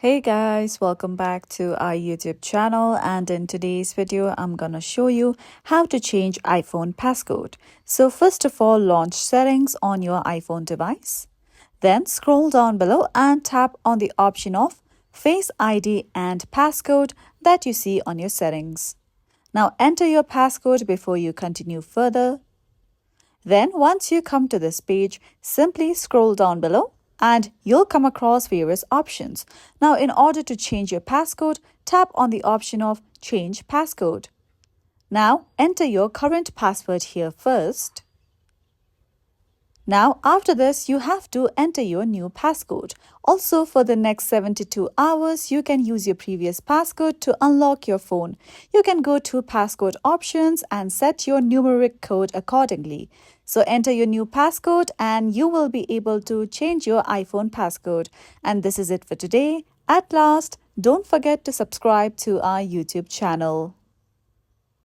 Hey guys, welcome back to our YouTube channel, and in today's video I'm gonna show you how to change iPhone passcode. So first of all, launch settings on your iPhone device. Then scroll down below and tap on the option of Face ID and Passcode that you see on your settings. Now enter your passcode before you continue further. Then once you come to this page, simply scroll down below and you'll come across various options. Now, in order to change your passcode, tap on the option of Change Passcode. Now, enter your current password here first. Now, after this, you have to enter your new passcode. Also, for the next 72 hours, you can use your previous passcode to unlock your phone. You can go to Passcode Options and set your numeric code accordingly. So enter your new passcode and you will be able to change your iPhone passcode. And this is it for today. At last, don't forget to subscribe to our YouTube channel.